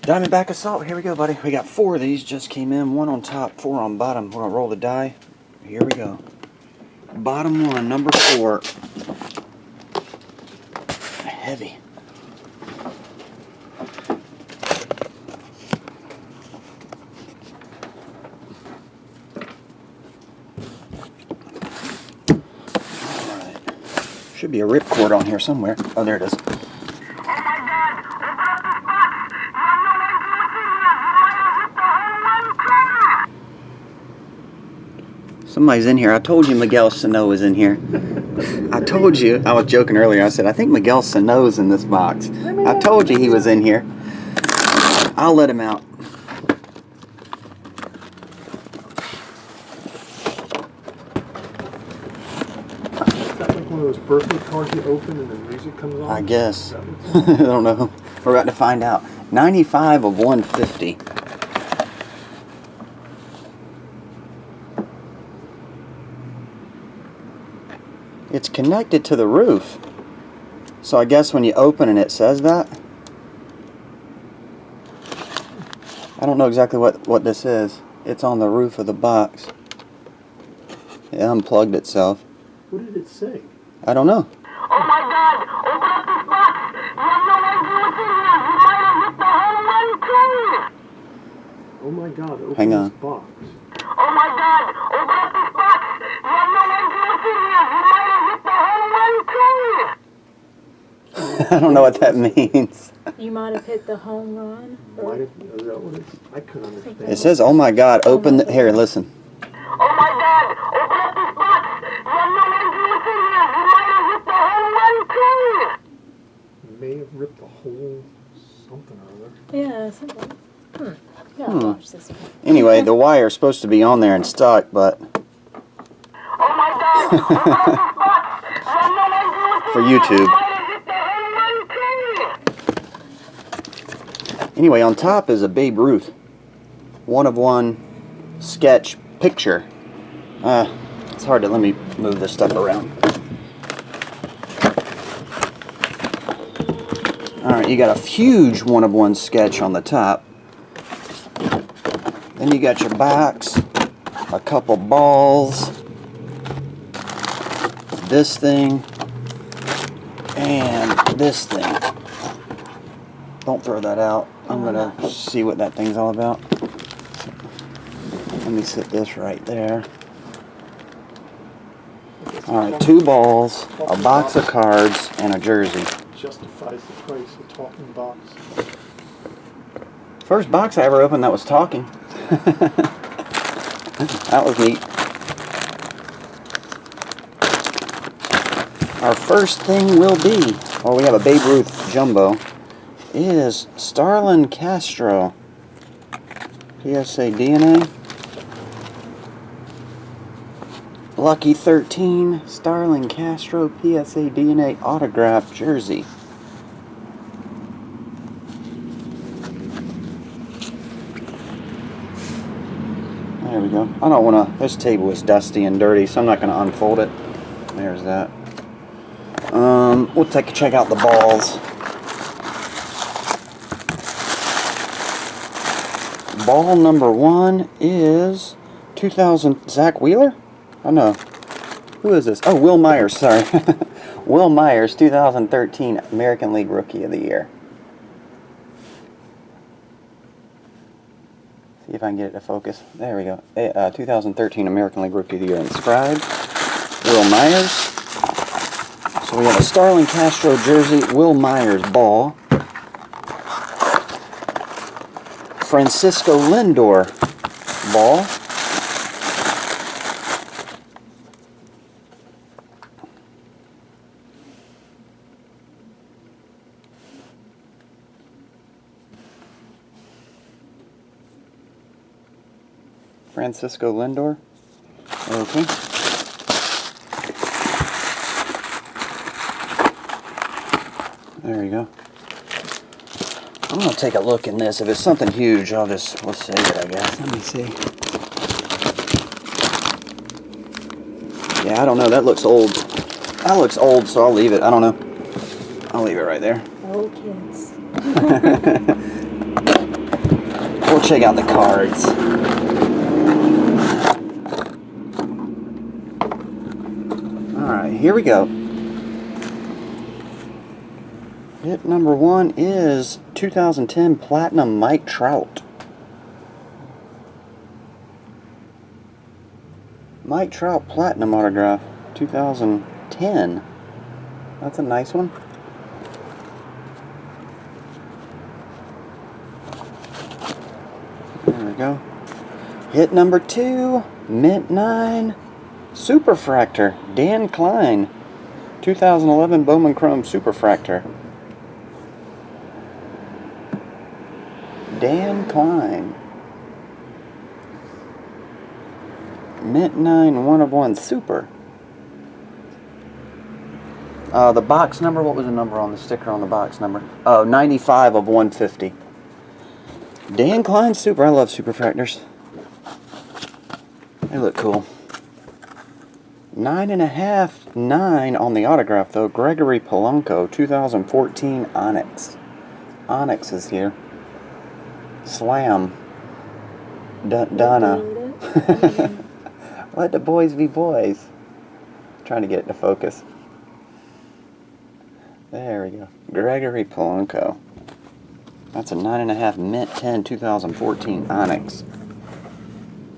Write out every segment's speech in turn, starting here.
Dibckaslt, here we go, buddy. We got 4 of these just came in. 1 on top, 4 on bottom. We're gonna roll the die. Here we go. Bottom one, number 4. Heavy. Alright. Should be a ripcord on here somewhere. Oh, there it is. Somebody's in here. I told you Miguel Sano was in here. I told you. I was joking earlier. I said, I think Miguel Sano's in this box. I told you he was in here. I'll let him out. Is that like one of those birthday cards you open and the music comes on? I guess. I don't know. We're about to find out. 95 of 150. It's connected to the roof. So I guess when you open it, it says that. I don't know exactly what this is. It's on the roof of the box. It unplugged itself. What did it say? I don't know. Oh my God! Open up this box! You have no idea what's in here! You might have hit the home run king! Oh my God, open Hang on. this box. Oh my God! Open up this box! You have no idea what's in here! You might have hit the home run king! I don't know what that means. You might have hit the home run. Might have, is that what it's, I couldn't understand. It says, oh my God, open the, here, listen. Oh my God! Open up this box! You have no idea what's in here! You might have hit the home run king! May have ripped a whole something or other. Yeah, something. Yeah, watch this one. Anyway, the wire's supposed to be on there and stuck, but Oh my God! Open up this box! You have no idea what's for in here! YouTube. You might have hit the home run king! Anyway, on top is a Babe Ruth 1-of-1 sketch picture. It's hard to, let me move this stuff around. Alright, you got a huge 1-of-1 sketch on the top. Then you got your box, a couple balls, this thing, and this thing. Don't throw that out. I'm gonna see what that thing's all about. Let me set this right there. Alright, 2 balls, a box of cards, and a jersey. Justifies the price of talking box. First box I ever opened that was talking. That was neat. Our first thing will be, well, we have a Babe Ruth Jumbo, is Starlin Castro. PSA DNA. Lucky 13, Starlin Castro PSA DNA autograph jersey. There we go. I don't want to, this table is dusty and dirty, so I'm not going to unfold it. There's that. We'll check out the balls. Ball number 1 is 2000, Zach Wheeler? Oh no. Who is this? Oh, Will Myers, sorry. Will Myers, 2013 American League Rookie of the Year. See if I can get it to focus. There we go. 2013 American League Rookie of the Year inscribed. Will Myers. So we have a Starlin Castro jersey, Will Myers ball. Francisco Lindor ball. Francisco Lindor. Okay. There you go. I'm gonna take a look in this. If it's something huge, we'll save it, I guess. Let me see. Yeah, I don't know. That looks old. That looks old, so I'll leave it. I don't know. I'll leave it right there. Old kids. check out the cards. Alright, here we go. Hit number 1 is 2010 Platinum Mike Trout. Mike Trout Platinum autograph, 2010. That's a nice one. There we go. Hit number 2, Mint 9, Superfractor, Dan Klein, 2011 Bowman Chrome Superfractor. Dan Klein. Mint 9, 1 of 1 Super. The box number, what was the number on the sticker on the box number? Oh, 95 of 150. Dan Klein Super. I love Superfractors. They look cool. 9.5, 9 on the autograph though. Gregory Polanco, 2014 Onyx. Onyx is here. Slam. Donna. Let the boys be boys. Trying to get it to focus. There we go. Gregory Polanco. That's a 9.5 Mint 10 2014 Onyx.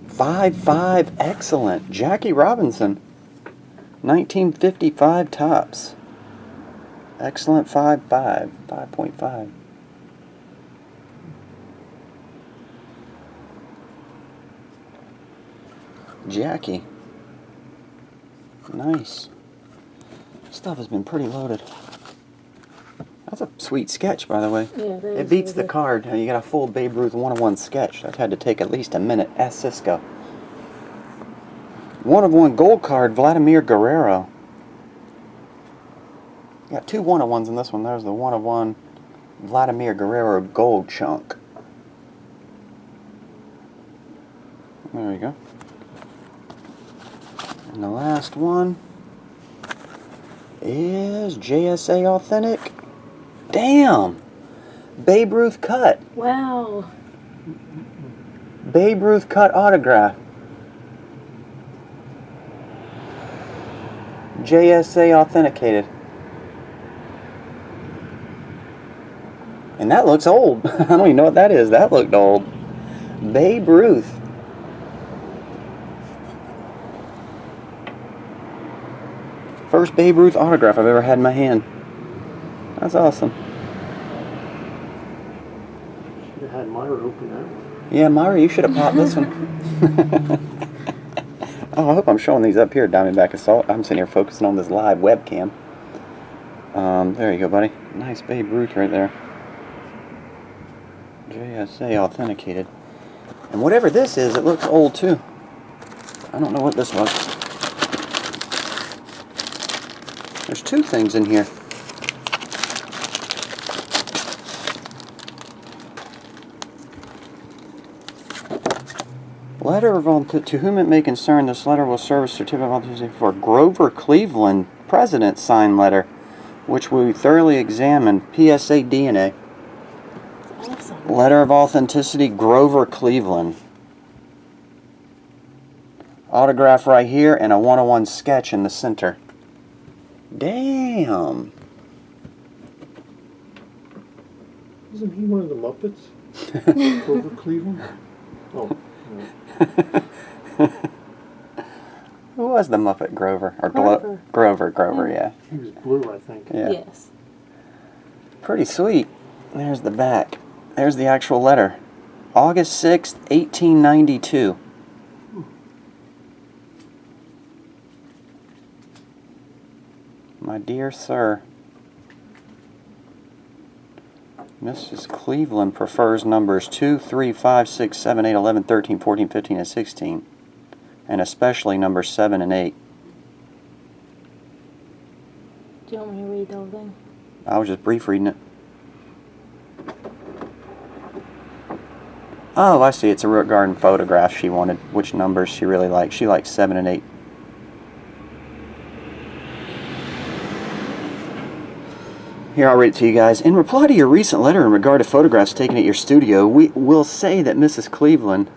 5.5 excellent. Jackie Robinson. 1955 Topps. Excellent 5.5. 5.5. Jackie. Nice. Stuff has been pretty loaded. That's a sweet sketch, by the way. Yeah, that It is beats the really card. You got a full Babe Ruth 1-of-1 sketch. That had to take at least a minute. Ask Cisco. 1-of-1 gold card, Vladimir Guerrero. Got 2 1-of-1s in this one. There's the 1-of-1 Vladimir Guerrero gold chunk. There you go. And the last one is JSA Authentic. Damn! Babe Ruth cut. Wow. Babe Ruth cut autograph. JSA authenticated. And that looks old. I don't even know what that is. That looked old. Babe Ruth. First Babe Ruth autograph I've ever had in my hand. That's awesome. Should have had Myra open that one. Yeah, Myra, you should have popped this one. Oh, I hope I'm showing these up here, Diamondback Assault. I'm sitting here focusing on this live webcam. There you go, buddy. Nice Babe Ruth right there. JSA authenticated. And whatever this is, it looks old too. I don't know what this was. There's 2 things in here. Letter of to whom it may concern, this letter will serve as certificate of authenticity for Grover Cleveland, President signed letter, which we thoroughly examined. PSA DNA. Awesome. Letter of authenticity, Grover Cleveland. Autograph right here and a 1-of-1 sketch in the center. Damn. Isn't he one of the Muppets? Grover Cleveland? Oh, no. Who was the Muppet Grover? Or Grover, yeah. He was blue, I think. Yeah. Yes. Pretty sweet. There's the back. There's the actual letter. August 6th, 1892. My dear sir, Mrs. Cleveland prefers numbers 2, 3, 5, 6, 7, 8, 11, 13, 14, 15, and 16. And especially numbers 7 and 8. Do you want me to read the whole thing? I was just brief reading it. Oh, I see. It's a root garden photograph she wanted. Which numbers she really liked. She likes 7 and 8. Here, I'll read it to you guys. In reply to your recent letter in regard to photographs taken at your studio, we will say that Miss Cleveland,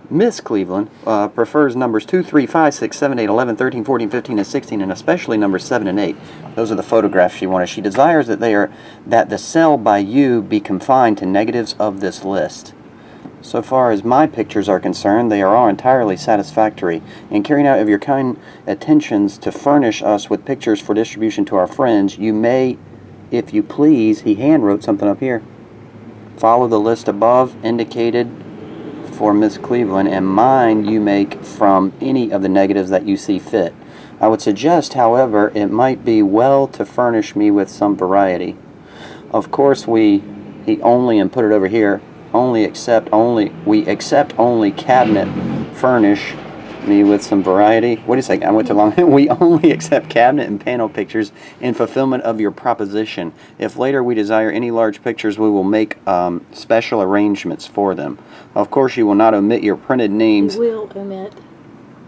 prefers numbers 2, 3, 5, 6, 7, 8, 11, 13, 14, 15, and 16, and especially numbers 7 and 8. Those are the photographs she wanted. She desires that the sale by you be confined to negatives of this list. So far as my pictures are concerned, they are all entirely satisfactory. In carrying out of your kind attentions to furnish us with pictures for distribution to our friends, you may, if you please, he hand wrote something up here, follow the list above indicated for Miss Cleveland, and mine you make from any of the negatives that you see fit. I would suggest, however, it might be well to furnish me with some variety. Of course, we accept only cabinet furnish me with some variety. What do you say? I went too long. We only accept cabinet and panel pictures in fulfillment of your proposition. If later we desire any large pictures, we will make special arrangements for them. Of course, you will not omit your printed names. You will omit.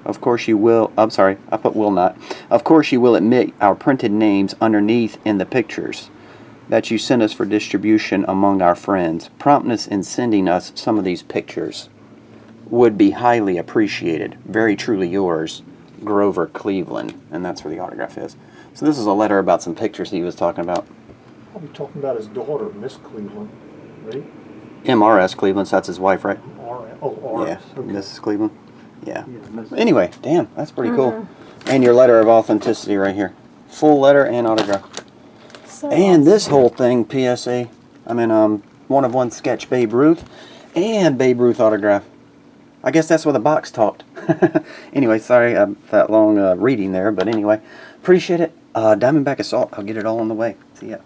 Of course you will. I'm sorry, I put will not. Of course you will admit our printed names underneath in the pictures that you send us for distribution among our friends. Promptness in sending us some of these pictures would be highly appreciated. Very truly yours, Grover Cleveland. And that's where the autograph is. So this is a letter about some pictures he was talking about. Probably talking about his daughter, Miss Cleveland, right? MRS Cleveland, so that's his wife, right? RS. Yeah, Okay. Mrs. Cleveland. Yeah. Miss. Anyway, damn, that's pretty cool. And your letter of authenticity right here. Full letter and autograph. So And this whole thing, PSA, one of one sketch Babe Ruth and Babe Ruth autograph. I guess that's where the box talked. Anyway, sorry that long reading there, but anyway, appreciate it. Diamondback Assault, I'll get it all on the way. See ya.